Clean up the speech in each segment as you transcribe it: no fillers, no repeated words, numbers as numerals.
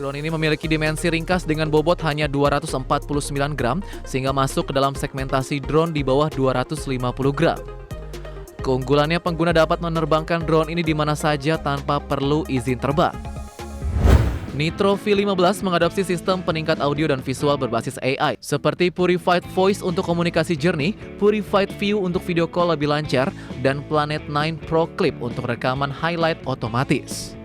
Drone ini memiliki dimensi ringkas dengan bobot hanya 249 gram sehingga masuk ke dalam segmentasi drone di bawah 250 gram. Keunggulannya, pengguna dapat menerbangkan drone ini di mana saja tanpa perlu izin terbang. Nitro V15 mengadopsi sistem peningkat audio dan visual berbasis AI seperti Purified Voice untuk komunikasi jernih, Purified View untuk video call lebih lancar, dan Planet 9 Pro Clip untuk rekaman highlight otomatis.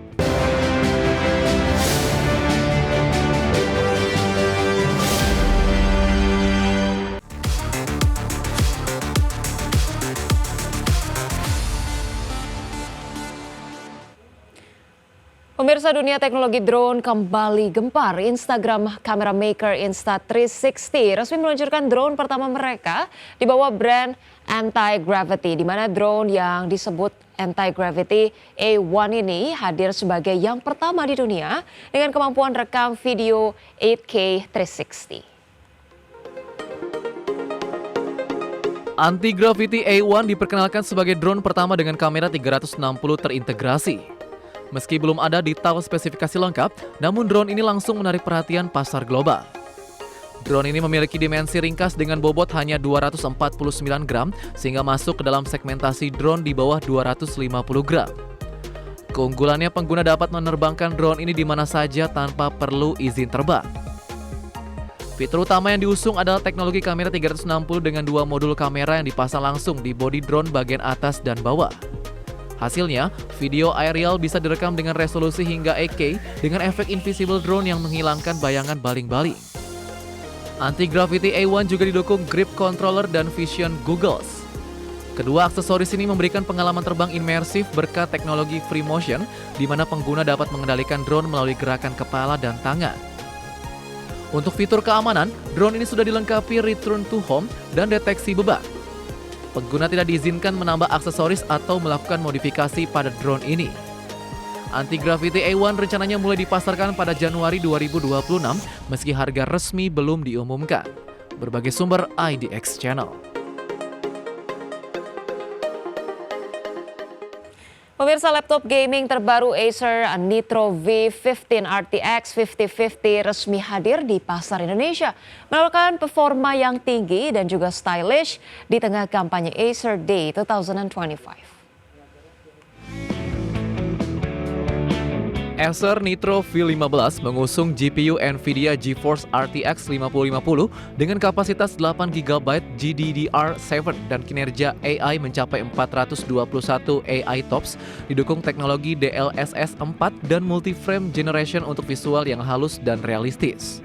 Pemirsa, dunia teknologi drone kembali gempar. Instagram camera maker Insta360 resmi meluncurkan drone pertama mereka di bawah brand Anti-Gravity, di mana drone yang disebut Anti-Gravity A1 ini hadir sebagai yang pertama di dunia dengan kemampuan rekam video 8K 360. Anti-Gravity A1 diperkenalkan sebagai drone pertama dengan kamera 360 terintegrasi. Meski belum ada detail spesifikasi lengkap, namun drone ini langsung menarik perhatian pasar global. Drone ini memiliki dimensi ringkas dengan bobot hanya 249 gram sehingga masuk ke dalam segmentasi drone di bawah 250 gram. Keunggulannya, pengguna dapat menerbangkan drone ini di mana saja tanpa perlu izin terbang. Fitur utama yang diusung adalah teknologi kamera 360 dengan dua modul kamera yang dipasang langsung di bodi drone bagian atas dan bawah. Hasilnya, video aerial bisa direkam dengan resolusi hingga 8K dengan efek invisible drone yang menghilangkan bayangan baling-baling. Anti-Gravity A1 juga didukung grip controller dan vision goggles. Kedua aksesoris ini memberikan pengalaman terbang imersif berkat teknologi free motion, di mana pengguna dapat mengendalikan drone melalui gerakan kepala dan tangan. Untuk fitur keamanan, drone ini sudah dilengkapi return to home dan deteksi beban. Pengguna tidak diizinkan menambah aksesoris atau melakukan modifikasi pada drone ini. Anti-Gravity A1 rencananya mulai dipasarkan pada Januari 2026 meski harga resmi belum diumumkan. Berbagai sumber IDX Channel. Pemirsa, laptop gaming terbaru Acer Nitro V15 RTX 5050 resmi hadir di pasar Indonesia, menawarkan performa yang tinggi dan juga stylish di tengah kampanye Acer Day 2025. Acer Nitro V15 mengusung GPU NVIDIA GeForce RTX 5050 dengan kapasitas 8GB GDDR7 dan kinerja AI mencapai 421 AI TOPS, didukung teknologi DLSS 4 dan multi-frame generation untuk visual yang halus dan realistis.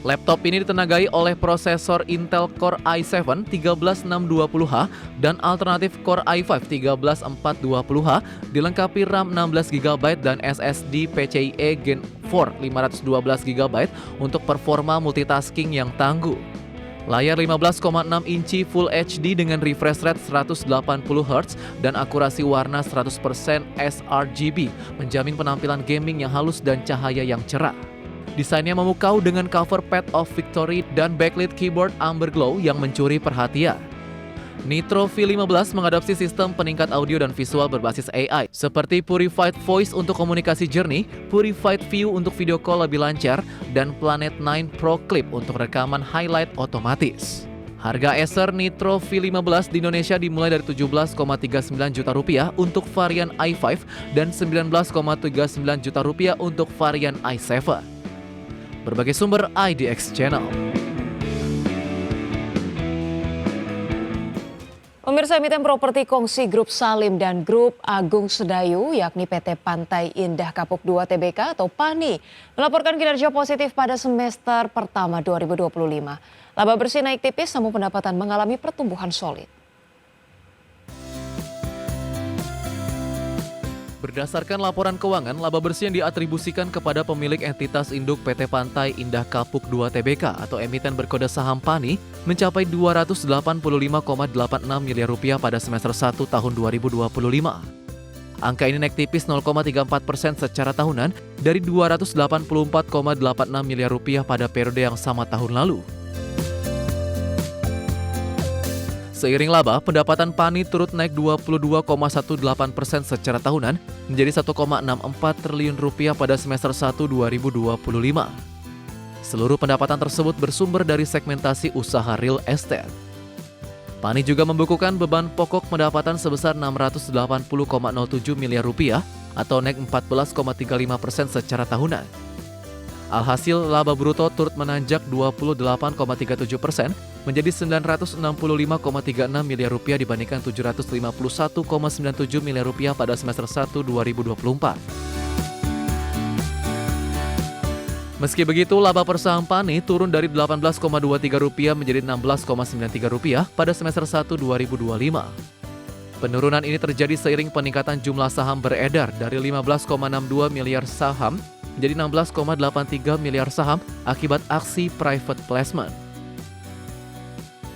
Laptop ini ditenagai oleh prosesor Intel Core i7 13620H dan alternatif Core i5 13420H, dilengkapi RAM 16GB dan SSD PCIe Gen 4 512GB untuk performa multitasking yang tangguh. Layar 15,6 inci Full HD dengan refresh rate 180Hz dan akurasi warna 100% sRGB menjamin penampilan gaming yang halus dan cahaya yang cerah. Desainnya memukau dengan cover pad of victory dan backlit keyboard amber glow yang mencuri perhatian. Nitro V15 mengadopsi sistem peningkat audio dan visual berbasis AI seperti Purified Voice untuk komunikasi jernih, Purified View untuk video call lebih lancar, dan Planet 9 Pro Clip untuk rekaman highlight otomatis. Harga Acer Nitro V15 di Indonesia dimulai dari Rp17,39 juta untuk varian i5 dan Rp19,39 juta untuk varian i7. Berbagai sumber IDX Channel. Pemirsa, emiten properti kongsi Grup Salim dan Grup Agung Sedayu yakni PT Pantai Indah Kapuk 2 Tbk atau PANI melaporkan kinerja positif pada semester pertama 2025. Laba bersih naik tipis namun pendapatan mengalami pertumbuhan solid. Berdasarkan laporan keuangan, laba bersih yang diatribusikan kepada pemilik entitas induk PT Pantai Indah Kapuk 2 Tbk atau emiten berkode saham PANI mencapai Rp285,86 miliar pada semester 1 tahun 2025. Angka ini naik tipis 0,34% secara tahunan dari Rp284,86 miliar pada periode yang sama tahun lalu. Seiring laba, pendapatan PANI turut naik 22,18% secara tahunan menjadi 1,64 triliun rupiah pada semester 1 2025. Seluruh pendapatan tersebut bersumber dari segmentasi usaha real estate. PANI juga membukukan beban pokok pendapatan sebesar 680,07 miliar rupiah atau naik 14,35% secara tahunan. Alhasil, laba bruto turut menanjak 28,37% menjadi 965,36 miliar rupiah dibandingkan 751,97 miliar rupiah pada semester 1 2024. Meski begitu, laba per saham PANI turun dari Rp18,23 menjadi Rp16,93 pada semester 1 2025. Penurunan ini terjadi seiring peningkatan jumlah saham beredar dari 15,62 miliar saham menjadi 16,83 miliar saham akibat aksi private placement.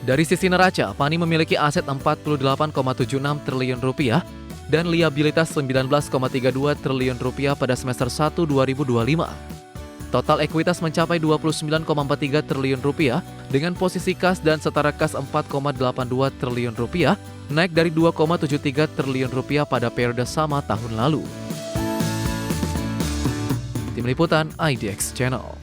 Dari sisi neraca, PANI memiliki aset 48,76 triliun rupiah dan liabilitas 19,32 triliun rupiah pada semester 1 2025. Total ekuitas mencapai 29,43 triliun rupiah dengan posisi kas dan setara kas 4,82 triliun rupiah, naik dari 2,73 triliun rupiah pada periode sama tahun lalu. Tim Liputan IDX Channel.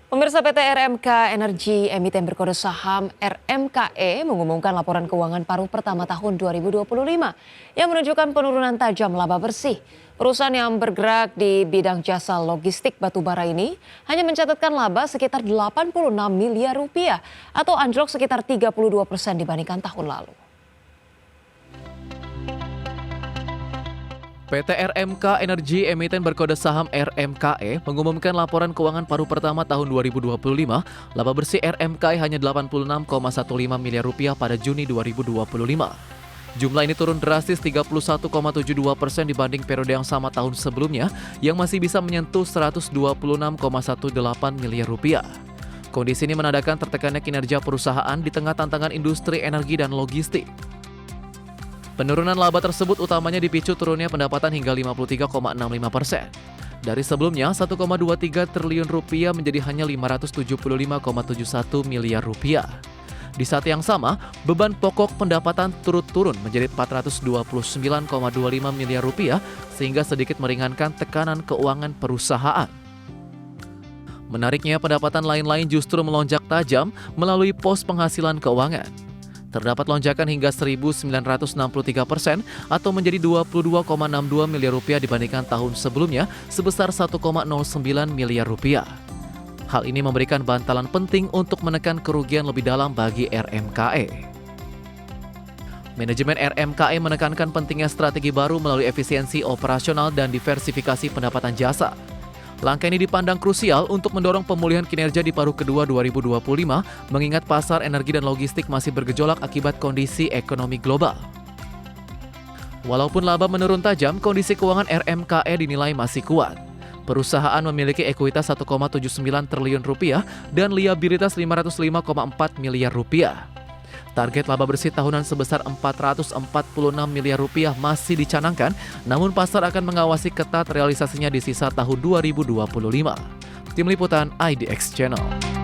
Pemirsa, PT RMK Energi emiten berkode saham RMKE mengumumkan laporan keuangan paruh pertama tahun 2025 yang menunjukkan penurunan tajam laba bersih. Perusahaan yang bergerak di bidang jasa logistik batubara ini hanya mencatatkan laba sekitar 86 miliar rupiah atau anjlok sekitar 32% dibandingkan tahun lalu. PT RMK Energi emiten berkode saham RMKE mengumumkan laporan keuangan paruh pertama tahun 2025, laba bersih RMKE hanya 86,15 miliar rupiah pada Juni 2025. Jumlah ini turun drastis 31,72% dibanding periode yang sama tahun sebelumnya yang masih bisa menyentuh 126,18 miliar rupiah. Kondisi ini menandakan tertekannya kinerja perusahaan di tengah tantangan industri energi dan logistik. Penurunan laba tersebut utamanya dipicu turunnya pendapatan hingga 53,65%. Dari sebelumnya 1,23 triliun rupiah menjadi hanya 575,71 miliar rupiah. Di saat yang sama, beban pokok pendapatan turut turun menjadi 429,25 miliar rupiah sehingga sedikit meringankan tekanan keuangan perusahaan. Menariknya, pendapatan lain-lain justru melonjak tajam melalui pos penghasilan keuangan. Terdapat lonjakan hingga 1.963% atau menjadi 22,62 miliar rupiah dibandingkan tahun sebelumnya sebesar 1,09 miliar rupiah. Hal ini memberikan bantalan penting untuk menekan kerugian lebih dalam bagi RMKE. Manajemen RMKE menekankan pentingnya strategi baru melalui efisiensi operasional dan diversifikasi pendapatan jasa. Langkah ini dipandang krusial untuk mendorong pemulihan kinerja di paruh kedua 2025, mengingat pasar energi dan logistik masih bergejolak akibat kondisi ekonomi global. Walaupun laba menurun tajam, kondisi keuangan RMKE dinilai masih kuat. Perusahaan memiliki ekuitas 1,79 triliun rupiah dan liabilitas 505,4 miliar rupiah. Target laba bersih tahunan sebesar 446 miliar rupiah masih dicanangkan, namun pasar akan mengawasi ketat realisasinya di sisa tahun 2025. Tim Liputan IDX Channel.